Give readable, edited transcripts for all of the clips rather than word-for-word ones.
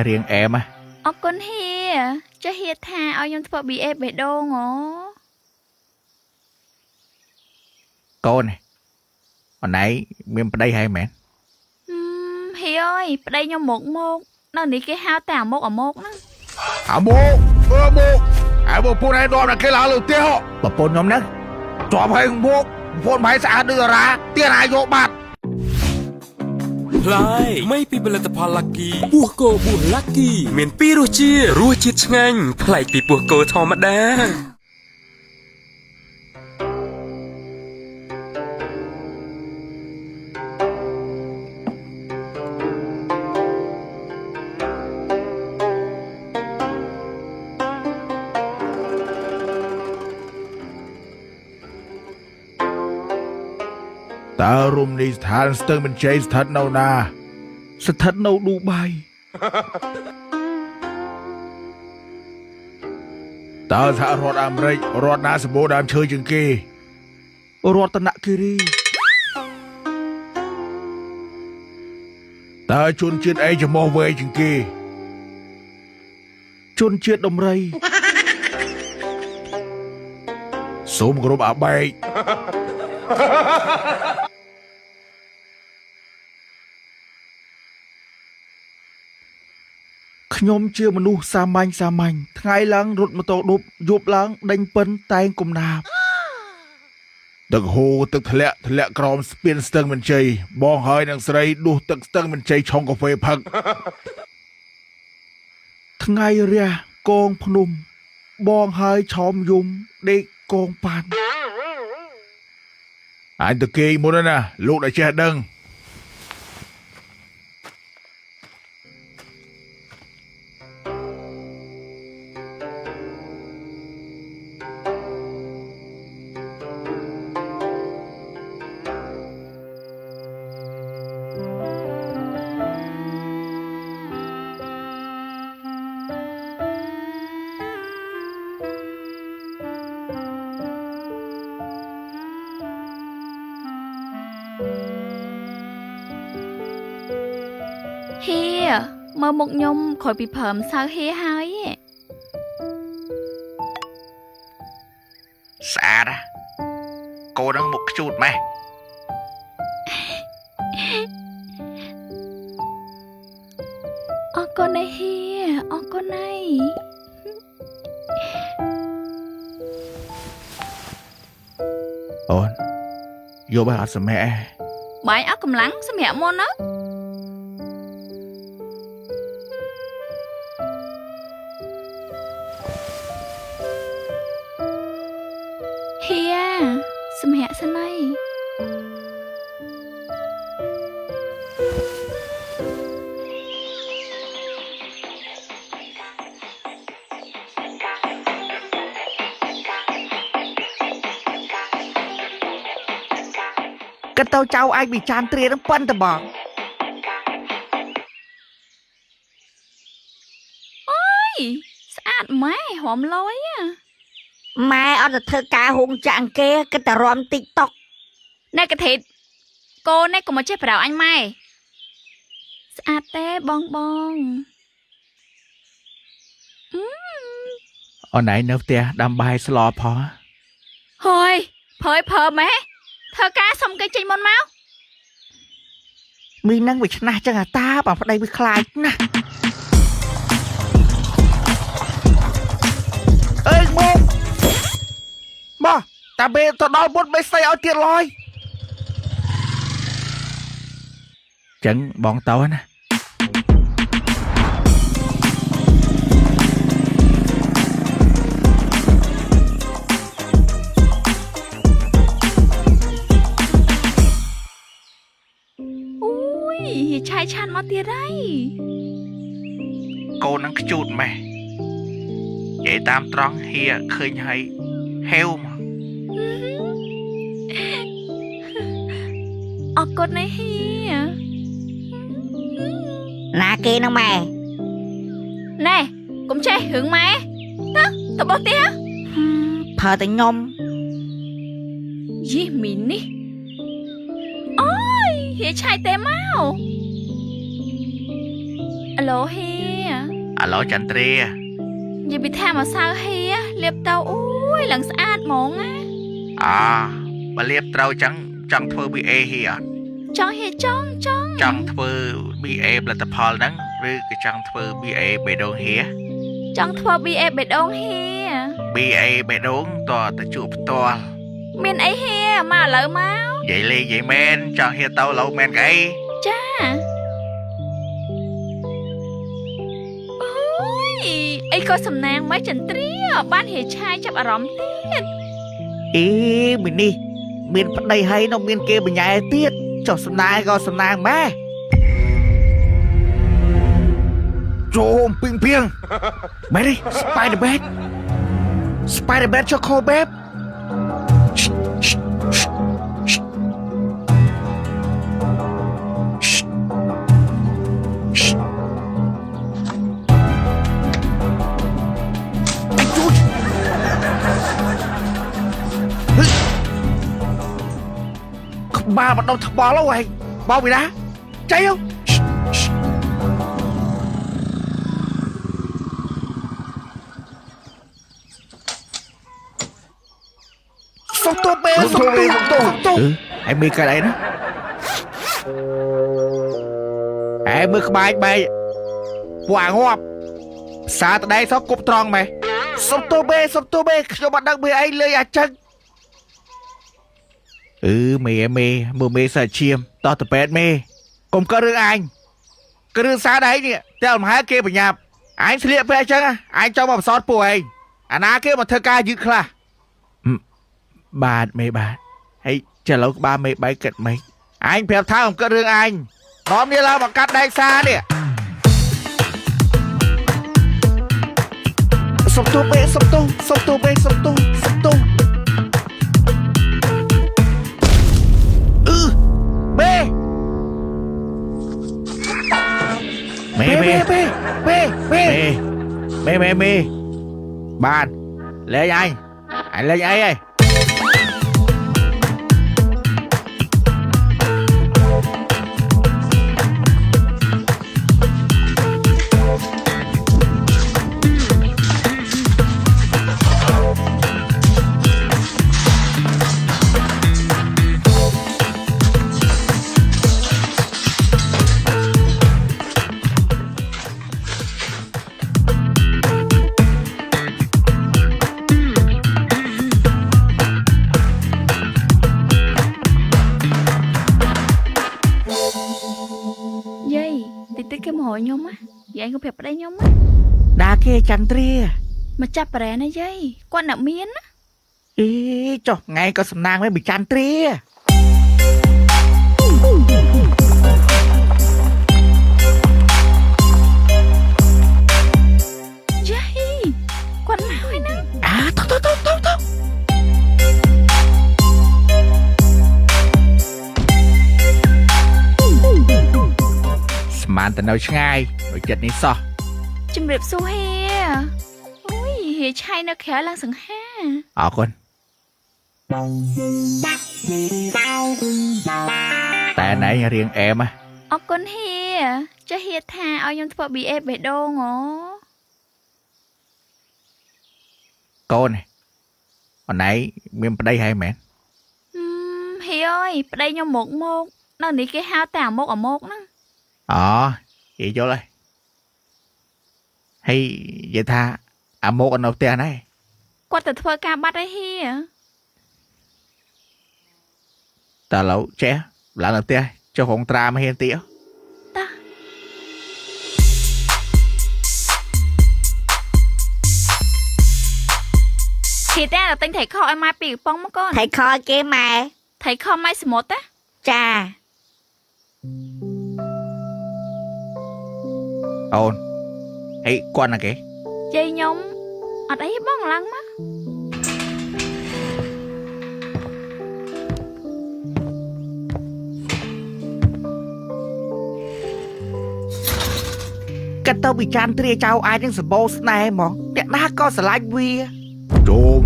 riêng em á. con hi cho hi tha ao nhom thọ bị ép bể đô ngó. Cô này, hồi nãy mình ở đây hay mẹ? Hi ơi, ở đây nhom một nó ní cái hao tả một ở một nó. Một, một phút này đòm là cái lá đầu tiên họ. Bà phôn nhóm nấc, chọp hay một, phôn máy xã đưa ra, tiền ai vô bạt. พลายไม่ปีผลิตภัณฑ์ลักกี้บัวโกบัวลักกี้เหม็นปีรัวจิตช่างแปลกปีบัวโกธรรมดาตารุมในสถานสตึงเป็นใจสถานเนานาสถานเนาดูใบตาสารอดอเมริกรอดนาสโบดามเชยจึงกีรอดตนะกิรีตาชนเชือดไอจะมอเวจึงกีชนเชือดดมไรสมกรบอาใบខ្ញុំជាមនុស្សសាមញ្ញថ្ងៃឡើងរត់ម៉ូតូឌុបយប់ឡើងដេញពិនតែងគំនាបទឹកហូរទឹកធ្លាក់ក្រោមស្ពានស្ទឹងមានជ័យបងហើយនឹងស្រីដួសទឹកស្ទឹងមានជ័យឆុងកាហ្វេផឹកថ្ងៃរះកងភ្នំបងហើយឆោមយំដេកកងប៉ាន់អញទៅគេមុនណាលោកដែលចេះដឹងមើលមុខខ្ញុំក្រោយពីព្រមសៅហៀហើយស្អាតកូននឹងមុខខ្ជូតម៉េះអរគុណណាស់ហៀអរគុណណាស់អូនយកបាយអត់សម្រាប់បាយអត់កម្លាំងសម្រាប់មុនណាសម្រាប់សិនហើយគិតទៅចៅឯងវិចារត្រៀនឹងប៉ុនតបងអើយស្អាតម៉ែហមលយម៉ែអត់ទៅធ្វើការហួងចាក់គេគិតតែរំទីកតុកណែកថេតកូននេះកុំមកចេះប្រៅអញម៉ែស្អាតទេបងអូនឯងនៅផ្ទះដាំបាយស្លផងហើយភើម៉ែធ្វើការសុំគេចេញមុនមកមីនឹងវាឆ្នះចឹងអាតាបងប្តីវាខ្លាចណាស់អើយមកតាបេទៅដល់មុនមិនស្អីឲ្យទៀតឡើយចឹងបងតោណាអូយឆាយឆានមកទៀតហើយកូននឹងខ្ជូតម៉េះនិយាយតាមត្រង់ហៀឃើញហើយហេវមកអរគុណណាស់ហៀណាគេនឹងម៉ែណែកុំចេះរឿងម៉ែទៅបោះទៀតប្រើតែខ្ញុំយីមីនេះអូយហៀឆាយទេមកអាឡូហៀ Alo Chan Tria. Giờ bị tham mà sao hia liệp tàu ui lần sát món á. Bà liệp trâu chẳng thơ bị ê hìa. Chong hia chong. Chẳng thơ bị ê là tập hòl nắng. Rồi cái chẳng thơ bị ê bê đôn hìa. Chong thua bị ê bê đông hia. Bị ê bê đôn tòa ta chụp tòa. Miền ấy hia mà lỡ máu. Vậy li vậy men cho hia tao lâu men cái. Cha. Ôi, ấy có sầm nàng mấy chân tría ban hia trai chấp ở rõm tiết. Ý mình đi. Mình bắt đây hay nó mình kia mình nhảy tiết. Cho sầm nàng mẹ. Trôm ping pieng. Mẹ đi, Spider-Man cho cô bếp. Ba bắt đầu thập bò lâu rồi. Bao bị đá. Cháy không? Sông tô. Em mi cái đấy đó. Em mi cái bài bài. Quảng ngọp. Xa tới đây sao cụp tròn mày. Sông tô bê. Cho bạn đang bị anh lơi à chân. Mê sợ chiêm. Tao tập bét mê. Cùng cơ rương anh. Cơ rương xa đấy nè. Theo mà hai kia phải nhạp. Anh sẽ liệp về chân. Anh cho một sót bùa anh. Anh á kia mà thơ ca dữ khá. Bà mê bà. Hãy chờ lâu ba mê bấy cận mấy. Anh phép thao không cơ rương anh. Tóm đi lao bằng cắt đây xa nè. Sông tô bê. Mê. Bạn. Lên anh. Anh lên anh ơi. Cái mồi nhung á. Vậy anh có phép ở đây nhung á. Đá kia Chan Tria. Mà chắp rẻ này dây. Quan nợ miến á. Ý cho ngay có sầm nàng mới bị Chan Tria. Dây. Quan nào ấy nè. Thôi. Màn tình nào ngay. Rồi chết ní so. Chùm đẹp xô he. Ôi, hề trai nó khéo lăng sẵn ha. Con. Tại nãy riêng em á. Con he. Cho he tha ao nhung thọ bị ép bể đô ngó. Con này. Hồi nãy mình ở đây hay mẹ? He ơi, ở đây nhung một. Nó ní cái hao tào một ở một đó. Vậy chỗ đây. Hay vậy tha một anh đầu tiên này. Qua từ thơ ca bắt ấy hi à. Ta lẩu trẻ. Là đầu tiên. Cho không tra mà hiền tỉa. Ta. Thì ta là tên thầy kho em mai bị bông mất con. Thầy kho kia mà. Thầy kho mai số 1 á. Chà. Ôn. Hay quan là kì. Dây nhung. Ở đây bông lăng mắt. Cái tao bị Chan Tria trao ai những sờ này mà. Cái ná có sờ lách vi. Trôm.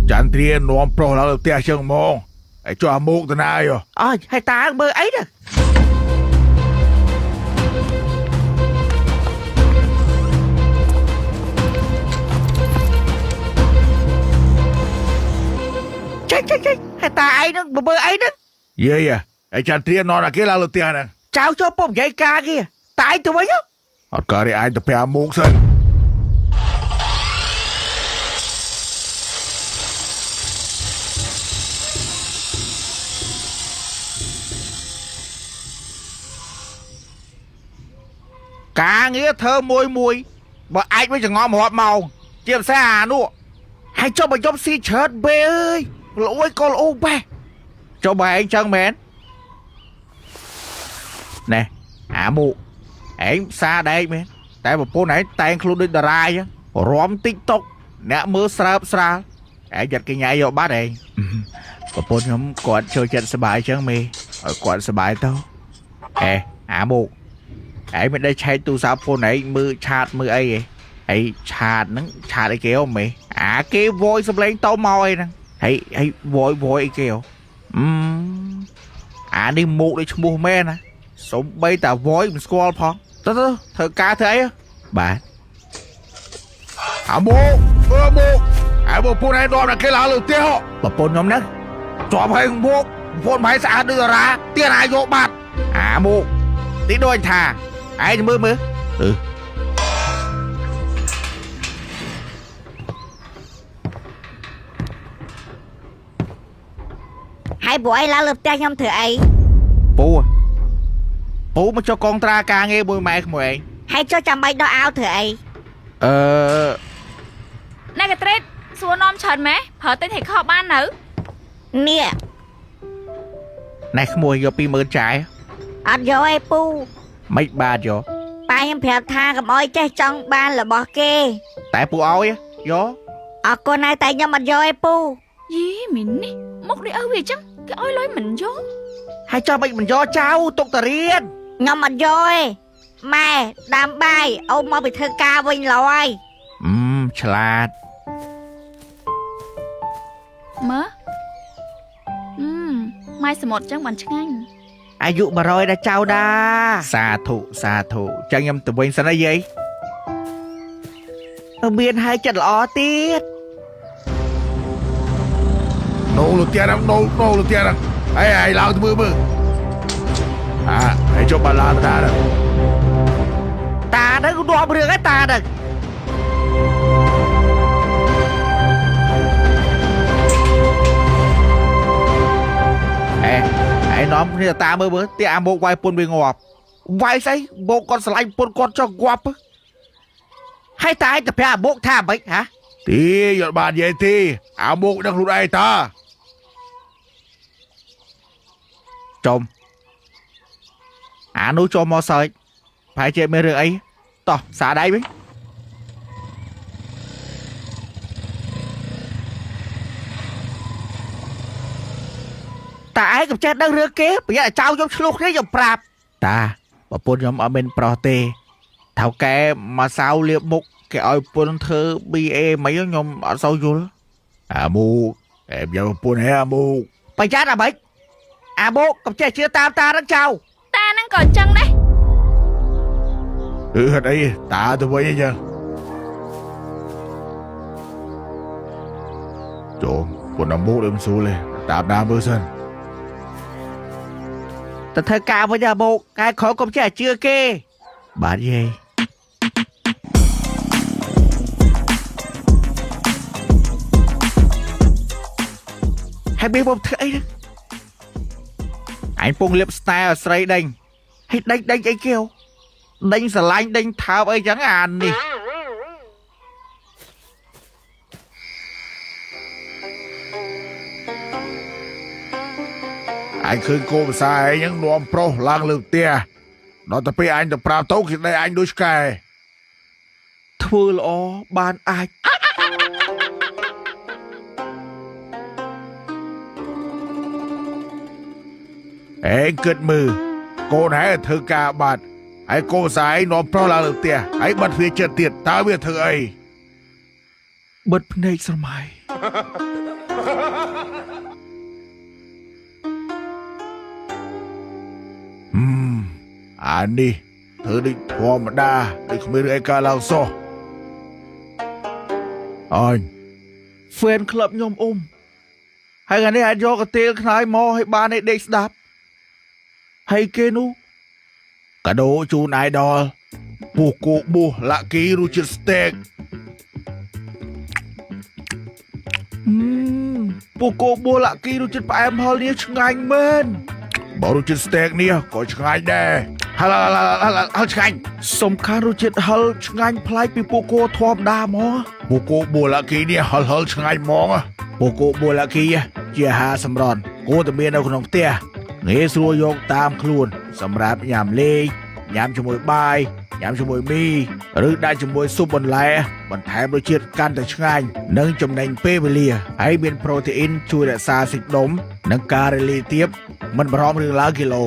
Chan Tria nôm pro là đầu tiên chân mong. Hãy cho một tên ai rồi. Hay ta bơ ấy nè. ចេះហើយតាឯងនឹងបើអីហ្នឹង យាយឯចាត្រៀននរគេឡើងលើផ្ទះហ្នឹង ចៅចូលពុំនិយាយការគេតាឯងទៅវិញ អត់ក៏រីឯងទៅ5ម៉ោងសិនការងារធ្វើមួយបើអាចវិញចងំរាប់ម៉ោងជាភាសាអានោះហើយចុះបើយប់ស៊ីច្រើនបេអើយលួយក៏លូបេះចុះបើឯងចឹងមែនណែអាមុឯងផ្សារដែកមែនតែប្រពន្ធឯងតែងខ្លួនដូចតារាចឹងរំ TikTok អ្នកមើលស្រើបស្រាលឯងយ៉ាត់គេញ៉ៃយកបាត់ឯងប្រពន្ធខ្ញុំគាត់ចូលចិត្តសប្បាយចឹងមេឲ្យគាត់សប្បាយទៅអាមុឯងមិនได้ឆែកទូរស័ព្ទខ្លួនឯងមើលឆាតមើលអីឯងហើយឆាតហ្នឹងឆាតអីគេហ៎មេអាគេ voice សំឡេងទៅមកអីហ្នឹងហើយ voice អីគេហ៎អានេះមុខដូចឈ្មោះមែនណាសំបីតា voice មិនស្គាល់ផងទៅធ្វើការធ្វើអីបាទអាមុពូនឯងដមគេឡើងលើផ្ទះប្រពន្ធខ្ញុំហ្នឹងជាប់ហើយមុខពូនមិនស្អាតដូចតារាទៀតអាយកបាត់អាមុខទីដូចថាឯងមើលហើយពួកឯងឡើងលើផ្ទះខ្ញុំធ្វើអីពូមកចុះកងត្រាការងារមួយម៉ែក្មួយឯងហើយចុះចាំបាច់ដោះអាវធ្វើអីណែកត្រេតសួរនាំច្រើនម៉េះប្រើតិចឲ្យខកបាននៅនេះណែក្មួយយក20000ចាយអត់យកឯពូមិនបាទយកប៉ាខ្ញុំប្រាប់ថាកុំអោយចេះចង់បានរបស់គេតែពូឲ្យយកអរគុណហើយតែខ្ញុំអត់យកឯពូយីមីននេះមកនេះអើវាអញ្ចឹងគេអោយលុយមិនយកហើយចុះមិនយកចៅទុកតារៀនខ្ញុំអត់យកឯម៉ែដាំបាយអូនមកពីធ្វើការវិញឡើយឆ្លាតមើម៉ែសមុទ្រចឹងបានឆ្ងាញ់អាយុ100ដល់ចៅដាសាធុចឹងខ្ញុំទៅវិញសិនណាយាយមានហើយចិត្តល្អទៀតណូលទៀនណូលទៀនហើយឡើងទៅមើលហើយចុះបាឡាតាហ្នឹងនាំរឿងហើយតាហ្នឹងឯនាំគ្នាតាមើលទីអាមុកវាយពុនវាងាប់វាយស្អីមុកគាត់ស្រឡាញ់ពុនគាត់ចុះងាប់ហើយតាឯងទៅប្រាប់អាមុកថាម៉េចហ៎ទីយកបាននិយាយទីអាមុកដឹងខ្លួនឯងតាចំអានោះចូលមកសើចប្រហែលជាមានរឿងអីតោះសាដៃវិញតាឯងកំចេះដឹងរឿងគេប្រយ័ត្នឲ្យចៅខ្ញុំឆ្លោះគ្នាខ្ញុំប្រាប់តាប្រពន្ធខ្ញុំអត់មានប្រុសទេថៅកែមកសៅលៀបមុខគេឲ្យប្រពន្ធធ្វើ BA មិនខ្ញុំអត់សូវយល់អាមុកយកប្រពន្ធហេអាមុកប្រយ័ត្នអាម៉េចអាមុកកំចេះជឿតាមតាហ្នឹងចៅតាហ្នឹងក៏អញ្ចឹងដែរហត់អីតាទៅវិញអញ្ចឹងចូលពុនអាមុកដូចមិនស្រួលទេតាមដានមើលសិនទៅធ្វើការវិញអាមុកកែខកុំចេះជឿគេបាទយាយហើយមានបំធ្វើអីហ្នឹងអញពងលៀបស្តែឲ្យស្រីដេញហើយដេញអីគេដេញស្រឡាញ់ដេញថើបអីចឹងអានេះអញឃើញគោភាសាឯងហ្នឹងនាំប្រុសឡើងលើផ្ទះដល់ទៅពេលអញទៅប្រាប់ទៅគេដេញអញដូចឆ្កែធ្វើល្អបានអាចគិតមើលកូនហើយធ្វើការបាត់ហើយកូនស្រីនាំប្រុសឡើងលើផ្ទះហើយបាត់វាចិត្តទៀតតើវាធ្វើអីបិទភ្នែកស្រមៃអានេះធ្វើដូចធម្មតាដូចគ្មានរឿងអីកើតឡើងសោះអញហ្វេនក្លឹបខ្ញុំ ហើយថ្ងៃនេះអាចយកកាទៀលខ្នើយមកឲ្យបានឲ្យដេកស្ដាប់ហើយគេនោះកាដូជូនអាយដលពោះគោបួសលាក់គីរសជាតិស្តេកពោះគោបួសលាក់គីរសជាតិផ្អែមហឹរនេះឆ្ងាញ់មែនបើរសជាតិស្តេកនេះក៏ឆ្ងាញ់ដែរហឹរឆ្ងាញ់សំខាន់រសជាតិហឹរឆ្ងាញ់ប្លែកពីពោះគោធម្មតាហ្មងពោះគោបួសលាក់គីនេះហឹរឆ្ងាញ់ហ្មងពោះគោបួសលាក់គីជាអាហារសម្រន់គួរតែមាននៅក្នុងផ្ទះងាយស្រួលយកតាមខ្លួនសម្រាប់ញ៉ាំលេងញ៉ាំជាមួយបាយញ៉ាំជាមួយមីឬដាក់ជាមួយស៊ុបបន្លែបន្ថែមរសជាតិកាន់តែឆ្ងាញ់និងចំណេញពេលវេលាហើយមានប្រូតេអ៊ីនជួយរក្សាសាច់ដុំនិងការរលាយទាបមិនបារម្ភរឿងឡើងគីឡូ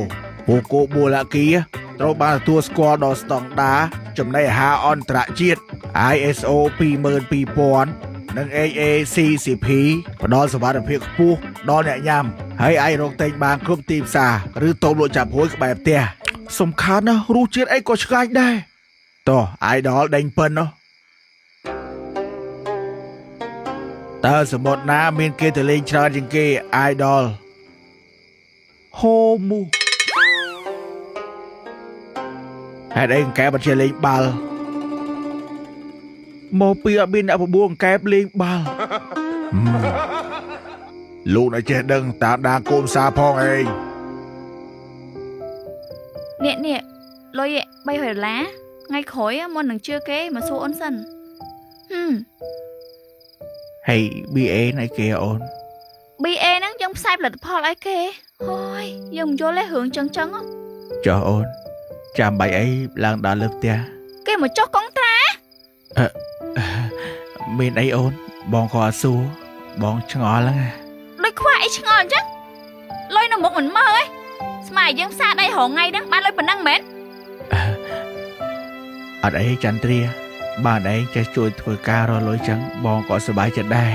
ពោះគោបួសលាក់គីត្រូវបានទទួលស្គាល់ដល់ស្តង់ដារចំណីអាហារអន្តរជាតិ ISO 22000និង AACCP ផ្ដល់សុវត្ថិភាពខ្ពស់ដល់អ្នកញ៉ាំហើយអាចរកទិញបានគ្រប់ទីផ្សារឬតូបលក់ចាប់ហួយក្បែរផ្ទះសំខាន់ណាស់រសជាតិអីក៏ឆ្ងាញ់ដែរតោះ Idol ដេញពិននោះតើសមុទ្រណាមានគេទៅលេងច្រើនជាងគេ Idol ហូមូហេតុអីកែបបញ្ជាលេងបាល់មកពីអត់មានអ្នកបបួលកែបលេងបាល់លោកនៅចេះដឹងតាមដានកូនសាផងអេងនេះលុយ$300ថ្ងៃក្រោយមុននឹងជឿគេមកសួរអូនសិនហើយ BA ណៃគេអូន BA ហ្នឹងយើងផ្សាយផលិតផលឲ្យគេហើយយើងមិនយល់ទេរឿងចឹងចុះអូនចាំបាយអីឡើងដល់លើផ្ទះគេមកចុះកងត្រាមានអីអូនបងក៏អត់សួរបងឆ្ងល់ហ្នឹងដូចខ្វះអីឆ្ងល់អញ្ចឹងលុយនៅមុខមិនមើលឯងស្មាយើងផ្សារដីរងថ្ងៃហ្នឹងបានលុយប៉ុណ្ណឹងមែនអត់អីចន្ទ្រាបានឯងចេះជួយធ្វើការរកលុយចឹងបងក៏សប្បាយចិត្តដែរ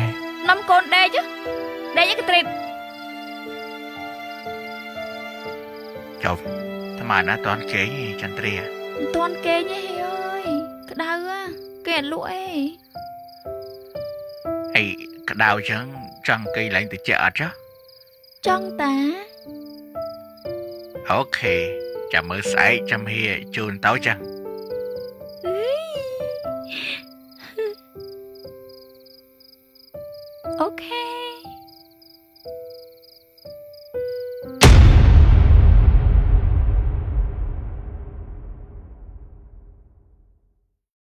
នំកូនដេកឯកត្រេតចុះថ្មណាតន់គេចន្ទ្រាមិនតន់គេទេអើយក្តៅគេអត់លក់អីក្តៅចឹងចង់គេឡើងទៅជែកអត់ចុះចង់តាអូខេចាំមើលស្អែកចាំហៀជូនទៅចឹងអូខេ